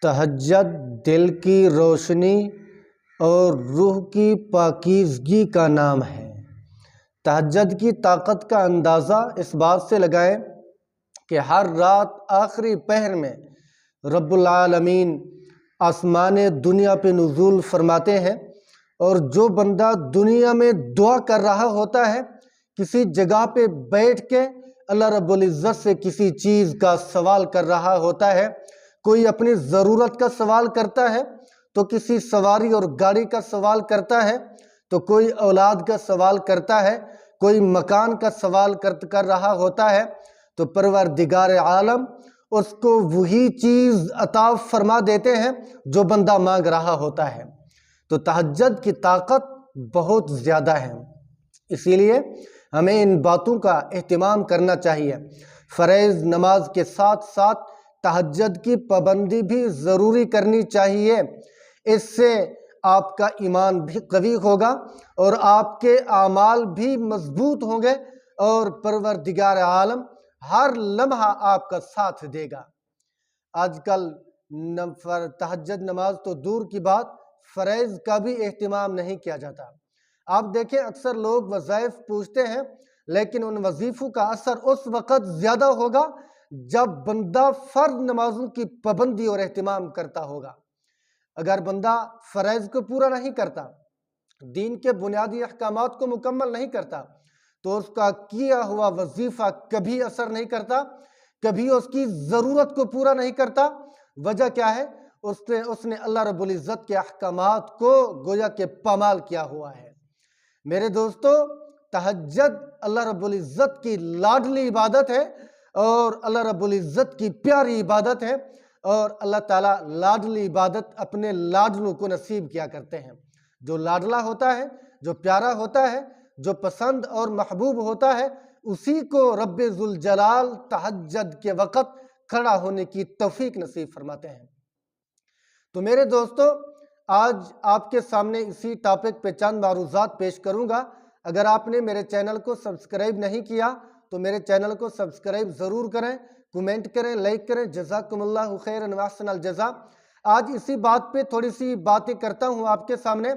تہجد دل کی روشنی اور روح کی پاکیزگی کا نام ہے۔ تہجد کی طاقت کا اندازہ اس بات سے لگائیں کہ ہر رات آخری پہر میں رب العالمین آسمان دنیا پہ نزول فرماتے ہیں، اور جو بندہ دنیا میں دعا کر رہا ہوتا ہے، کسی جگہ پہ بیٹھ کے اللہ رب العزت سے کسی چیز کا سوال کر رہا ہوتا ہے، کوئی اپنی ضرورت کا سوال کرتا ہے تو کسی سواری اور گاڑی کا سوال کرتا ہے، تو کوئی اولاد کا سوال کرتا ہے، کوئی مکان کا سوال کر رہا ہوتا ہے، تو پروردگار عالم اس کو وہی چیز عطا فرما دیتے ہیں جو بندہ مانگ رہا ہوتا ہے۔ تو تہجد کی طاقت بہت زیادہ ہے، اسی لیے ہمیں ان باتوں کا اہتمام کرنا چاہیے۔ فرض نماز کے ساتھ ساتھ تہجد کی پابندی بھی ضروری کرنی چاہیے۔ اس سے آپ کا ایمان بھی قوی ہوگا اور آپ کے اعمال بھی مضبوط ہوں گے، اور پروردگار عالم ہر لمحہ آپ کا ساتھ دے گا۔ آج کل تہجد نماز تو دور کی بات، فرائض کا بھی اہتمام نہیں کیا جاتا۔ آپ دیکھیں اکثر لوگ وظائف پوچھتے ہیں، لیکن ان وظیفوں کا اثر اس وقت زیادہ ہوگا جب بندہ فرض نمازوں کی پابندی اور اہتمام کرتا ہوگا۔ اگر بندہ فرائض کو پورا نہیں کرتا، دین کے بنیادی احکامات کو مکمل نہیں کرتا، تو اس کا کیا ہوا وظیفہ کبھی اثر نہیں کرتا، کبھی اس کی ضرورت کو پورا نہیں کرتا۔ وجہ کیا ہے؟ اس نے اللہ رب العزت کے احکامات کو گویا کہ پامال کیا ہوا ہے۔ میرے دوستو، تہجد اللہ رب العزت کی لاڈلی عبادت ہے، اور اللہ رب العزت کی پیاری عبادت ہے، اور اللہ تعالیٰ لاڈلی عبادت اپنے لاڈلوں کو نصیب کیا کرتے ہیں۔ جو لاڈلا ہوتا ہے، جو پیارا ہوتا ہے، جو پسند اور محبوب ہوتا ہے، اسی کو رب ذوالجلال تہجد کے وقت کھڑا ہونے کی توفیق نصیب فرماتے ہیں۔ تو میرے دوستو، آج آپ کے سامنے اسی ٹاپک پہ چند معروضات پیش کروں گا۔ اگر آپ نے میرے چینل کو سبسکرائب نہیں کیا تو میرے چینل کو سبسکرائب ضرور کریں، کومنٹ کریں، لائک کریں۔ جزاکم اللہ خیرا واحسن الجزا۔ آج اسی بات پہ تھوڑی سی باتیں کرتا ہوں آپ کے سامنے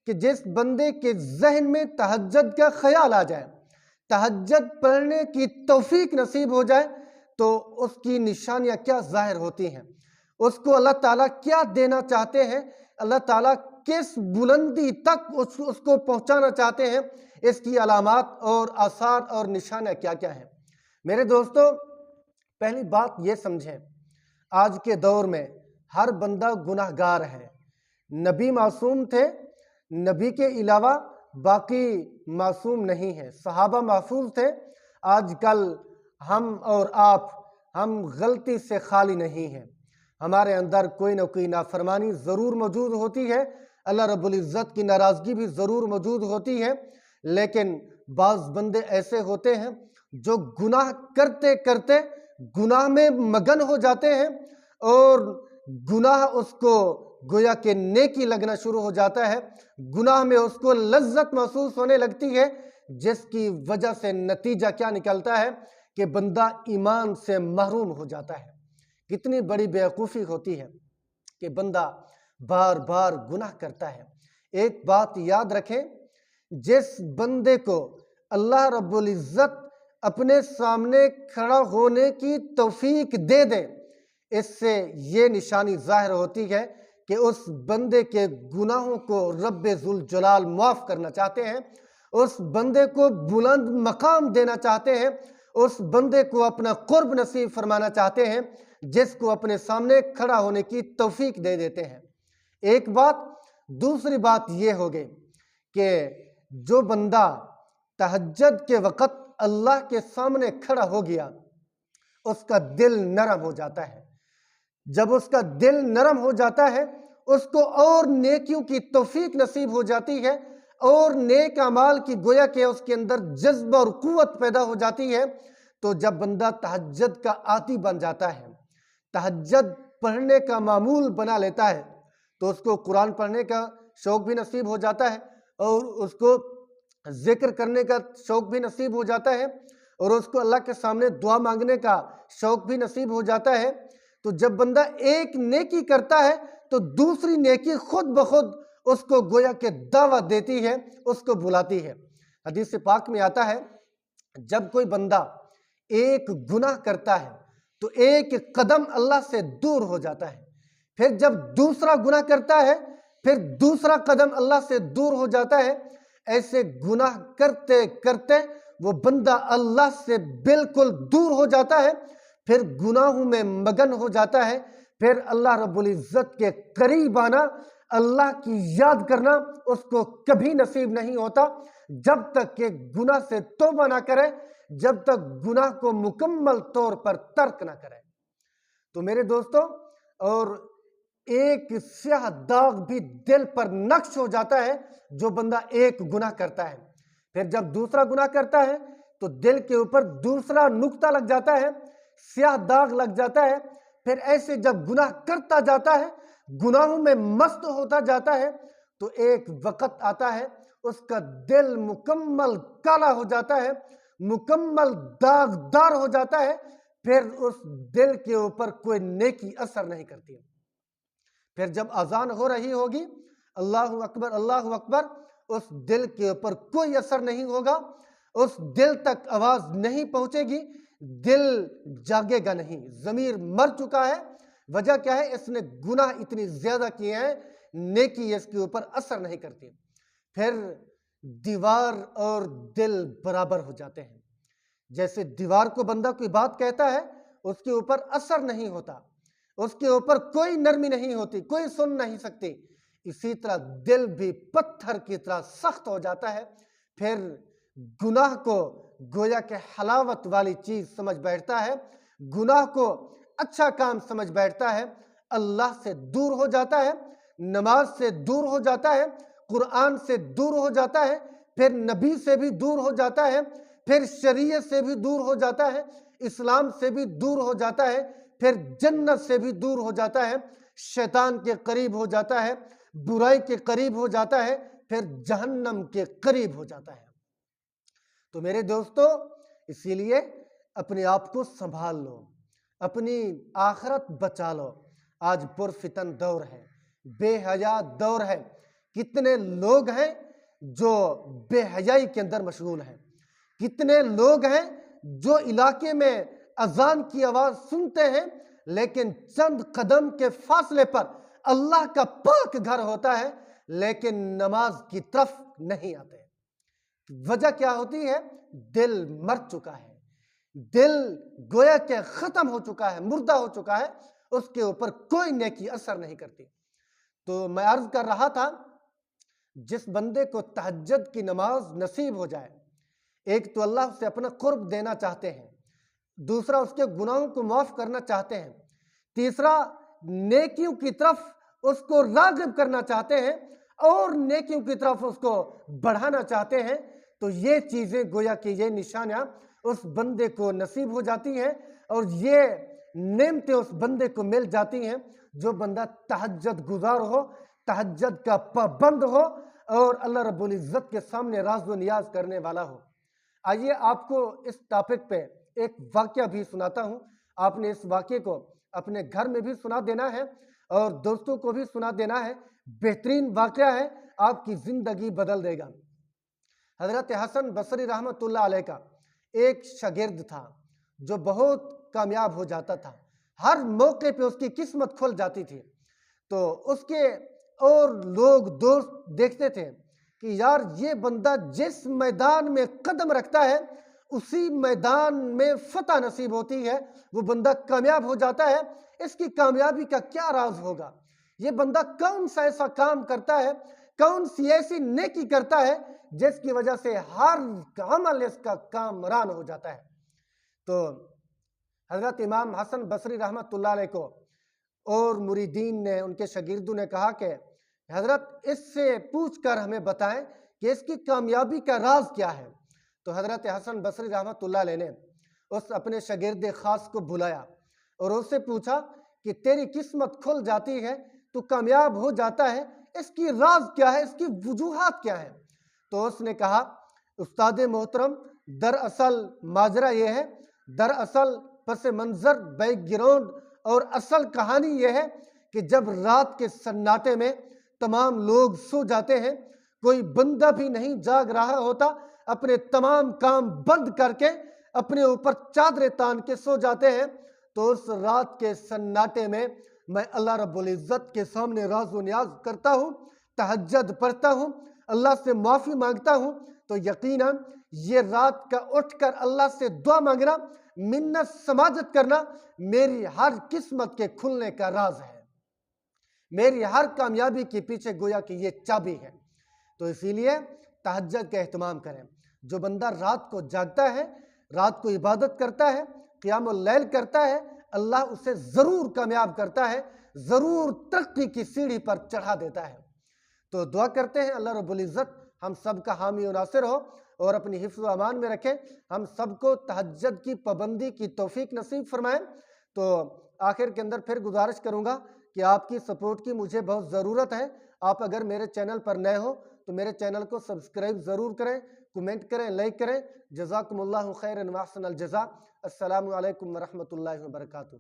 کہ جس بندے کے ذہن میں تہجد کا خیال آ جائے، تہجد پڑھنے کی توفیق نصیب ہو جائے، تو اس کی نشانیاں کیا ظاہر ہوتی ہیں، اس کو اللہ تعالیٰ کیا دینا چاہتے ہیں، اللہ تعالیٰ کس بلندی تک اس کو پہنچانا چاہتے ہیں، اس کی علامات اور آثار اور نشانیاں کیا کیا ہیں۔ میرے دوستو، پہلی بات یہ سمجھیں، آج کے دور میں ہر بندہ گناہ گار ہے۔ نبی معصوم تھے، نبی کے علاوہ باقی معصوم نہیں ہیں، صحابہ محفوظ تھے۔ آج کل ہم اور آپ، ہم غلطی سے خالی نہیں ہیں، ہمارے اندر کوئی نہ کوئی نافرمانی ضرور موجود ہوتی ہے، اللہ رب العزت کی ناراضگی بھی ضرور موجود ہوتی ہے، لیکن بعض بندے ایسے ہوتے ہیں جو گناہ کرتے کرتے گناہ میں مگن ہو جاتے ہیں، اور گناہ اس کو گویا کہ نیکی لگنا شروع ہو جاتا ہے، گناہ میں اس کو لذت محسوس ہونے لگتی ہے، جس کی وجہ سے نتیجہ کیا نکلتا ہے کہ بندہ ایمان سے محروم ہو جاتا ہے۔ کتنی بڑی بیوقوفی ہوتی ہے کہ بندہ بار بار گناہ کرتا ہے۔ ایک بات یاد رکھیں، جس بندے کو اللہ رب العزت اپنے سامنے کھڑا ہونے کی توفیق دے دے، اس سے یہ نشانی ظاہر ہوتی ہے کہ اس بندے کے گناہوں کو رب ذوالجلال معاف کرنا چاہتے ہیں، اس بندے کو بلند مقام دینا چاہتے ہیں، اس بندے کو اپنا قرب نصیب فرمانا چاہتے ہیں، جس کو اپنے سامنے کھڑا ہونے کی توفیق دے دیتے ہیں۔ ایک بات۔ دوسری بات یہ ہوگی کہ جو بندہ تہجد کے وقت اللہ کے سامنے کھڑا ہو گیا، اس کا دل نرم ہو جاتا ہے۔ جب اس کا دل نرم ہو جاتا ہے، اس کو اور نیکیوں کی توفیق نصیب ہو جاتی ہے، اور نیک اعمال کی گویا کہ اس کے اندر جذبہ اور قوت پیدا ہو جاتی ہے۔ تو جب بندہ تہجد کا عادی بن جاتا ہے، تہجد پڑھنے کا معمول بنا لیتا ہے، تو اس کو قرآن پڑھنے کا شوق بھی نصیب ہو جاتا ہے، اور اس کو ذکر کرنے کا شوق بھی نصیب ہو جاتا ہے، اور اس کو اللہ کے سامنے دعا مانگنے کا شوق بھی نصیب ہو جاتا ہے۔ تو جب بندہ ایک نیکی کرتا ہے تو دوسری نیکی خود بخود اس کو گویا کہ دعوت دیتی ہے، اس کو بلاتی ہے۔ حدیث پاک میں آتا ہے جب کوئی بندہ ایک گناہ کرتا ہے تو ایک قدم اللہ سے دور ہو جاتا ہے، پھر جب دوسرا گناہ کرتا ہے پھر دوسرا قدم اللہ سے دور ہو جاتا ہے۔ ایسے گناہ کرتے کرتے وہ بندہ اللہ سے بالکل دور ہو جاتا ہے، پھر گناہوں میں مگن ہو جاتا ہے، پھر اللہ رب العزت کے قریب آنا، اللہ کی یاد کرنا اس کو کبھی نصیب نہیں ہوتا جب تک کہ گناہ سے توبہ نہ کرے، جب تک گناہ کو مکمل طور پر ترک نہ کرے۔ تو میرے دوستو، اور ایک سیاہ داغ بھی دل پر نقش ہو جاتا ہے جو بندہ ایک گناہ کرتا ہے، پھر جب دوسرا گناہ کرتا ہے تو دل کے اوپر دوسرا نقطہ لگ جاتا ہے، سیاہ داغ لگ جاتا ہے، پھر ایسے جب گناہ کرتا جاتا ہے، گناہوں میں مست ہوتا جاتا ہے، تو ایک وقت آتا ہے اس کا دل مکمل کالا ہو جاتا ہے، مکمل داغدار ہو جاتا ہے، پھر اس دل کے اوپر کوئی نیکی اثر نہیں کرتی۔ پھر جب اذان ہو رہی ہوگی اللہ اکبر اللہ اکبر، اس دل کے اوپر کوئی اثر نہیں ہوگا، اس دل تک آواز نہیں پہنچے گی، دل جاگے گا نہیں، ضمیر مر چکا ہے۔ وجہ کیا ہے؟ اس نے گناہ اتنی زیادہ کیے ہیں، نیکی اس کے اوپر اثر نہیں کرتی۔ پھر دیوار اور دل برابر ہو جاتے ہیں، جیسے دیوار کو بندہ کوئی بات کہتا ہے اس کے اوپر اثر نہیں ہوتا، اس کے اوپر کوئی نرمی نہیں ہوتی، کوئی سن نہیں سکتی، اسی طرح دل بھی پتھر کی طرح سخت ہو جاتا ہے۔ پھر گناہ کو گویا کہ حلاوت والی چیز سمجھ بیٹھتا ہے، گناہ کو اچھا کام سمجھ بیٹھتا ہے، اللہ سے دور ہو جاتا ہے، نماز سے دور ہو جاتا ہے، قرآن سے دور ہو جاتا ہے، پھر نبی سے بھی دور ہو جاتا ہے، پھر شریعت سے بھی دور ہو جاتا ہے، اسلام سے بھی دور ہو جاتا ہے، پھر جنت سے بھی دور ہو جاتا ہے، شیطان کے قریب ہو جاتا ہے، برائی کے قریب ہو جاتا ہے، پھر جہنم کے قریب ہو جاتا ہے۔ تو میرے دوستو، اسی لیے اپنے آپ کو سنبھال لو، اپنی آخرت بچا لو۔ آج پرفتن دور ہے، بے حیا دور ہے، کتنے لوگ ہیں جو بے حیائی کے اندر مشغول ہیں، کتنے لوگ ہیں جو علاقے میں اذان کی آواز سنتے ہیں لیکن چند قدم کے فاصلے پر اللہ کا پاک گھر ہوتا ہے لیکن نماز کی طرف نہیں آتے۔ وجہ کیا ہوتی ہے؟ دل مر چکا ہے، دل گویا کہ ختم ہو چکا ہے، مردہ ہو چکا ہے، اس کے اوپر کوئی نیکی اثر نہیں کرتی۔ تو میں عرض کر رہا تھا، جس بندے کو تہجد کی نماز نصیب ہو جائے، ایک تو اللہ سے اپنا قرب دینا چاہتے ہیں، دوسرا اس کے گناہوں کو معاف کرنا چاہتے ہیں، تیسرا نیکیوں کی طرف اس کو راغب کرنا چاہتے ہیں اور نیکیوں کی طرف اس کو بڑھانا چاہتے ہیں، تو یہ چیزیں گویا کہ یہ نشانیاں اس بندے کو نصیب ہو جاتی ہیں اور یہ نعمتیں اس بندے کو مل جاتی ہیں جو بندہ تہجد گزار ہو، تہجد کا پابند ہو اور اللہ رب العزت کے سامنے راز و نیاز کرنے والا ہو۔ آئیے آپ کو اس ٹاپک پہ ایک واقعہ بھی سناتا ہوں، آپ نے اس واقعے کو اپنے گھر میں بھی سنا دینا ہے اور دوستوں کو بھی سنا دینا ہے، بہترین واقعہ ہے، آپ کی زندگی بدل دے گا۔ حضرت حسن بصری رحمۃ اللہ علیہ کا ایک شاگرد تھا جو بہت کامیاب ہو جاتا تھا، ہر موقع پہ اس کی قسمت کھل جاتی تھی، تو اس کے اور لوگ دوست دیکھتے تھے کہ یار یہ بندہ جس میدان میں قدم رکھتا ہے اسی میدان میں فتح نصیب ہوتی ہے، وہ بندہ کامیاب ہو جاتا ہے، اس کی کامیابی کا کیا راز ہوگا؟ یہ بندہ کون سا ایسا کام کرتا ہے، کون سی ایسی نیکی کرتا ہے جس کی وجہ سے ہر عمل اس کا کامران ہو جاتا ہے؟ تو حضرت امام حسن بصری رحمۃ اللہ علیہ کو اور مریدین نے، ان کے شاگردوں نے کہا کہ حضرت اس سے پوچھ کر ہمیں بتائیں کہ اس کی کامیابی کا راز کیا ہے۔ تو حضرت حسن بصری رحمۃ اللہ علیہ نے اس اپنے شاگرد خاص کو بلایا اور اس سے پوچھا کہ تیری قسمت کھل جاتی ہے، تو کامیاب ہو جاتا ہے، اس کی راز کیا ہے، اس کی وجوہات کیا ہے؟ تو اس نے کہا، استاد محترم، دراصل ماجرا یہ ہے، دراصل پس منظر بیک گراؤنڈ اور اصل کہانی یہ ہے کہ جب رات کے سناٹے میں تمام لوگ سو جاتے ہیں، کوئی بندہ بھی نہیں جاگ رہا ہوتا، اپنے تمام کام بند کر کے اپنے اوپر چادریں تان کے سو جاتے ہیں، تو اس رات کے سناٹے میں میں اللہ رب العزت کے سامنے راز و نیاز کرتا ہوں، تہجد پڑھتا ہوں، اللہ سے معافی مانگتا ہوں، تو یقیناً یہ رات کا اٹھ کر اللہ سے دعا مانگنا، منت سماجت کرنا میری ہر قسمت کے کھلنے کا راز ہے، میری ہر کامیابی کے پیچھے گویا کہ یہ چابی ہے۔ تو اسی لیے تہجد کا اہتمام کریں۔ جو بندہ رات کو جاگتا ہے، رات کو عبادت کرتا ہے، قیام اللیل کرتا ہے، اللہ اسے ضرور کامیاب کرتا ہے، ضرور ترقی کی سیڑھی پر چڑھا دیتا ہے۔ تو دعا کرتے ہیں اللہ رب العزت ہم سب کا حامی و ناصر ہو اور اپنی حفظ و امان میں رکھے، ہم سب کو تہجد کی پابندی کی توفیق نصیب فرمائیں۔ تو آخر کے اندر پھر گزارش کروں گا کہ آپ کی سپورٹ کی مجھے بہت ضرورت ہے۔ آپ اگر میرے چینل پر نئے ہو تو میرے چینل کو سبسکرائب ضرور کریں، کمنٹ کریں، لائک کریں۔ جزاکم اللہ خیرا و احسن الجزاء۔ السلام علیکم ورحمۃ اللہ وبرکاتہ۔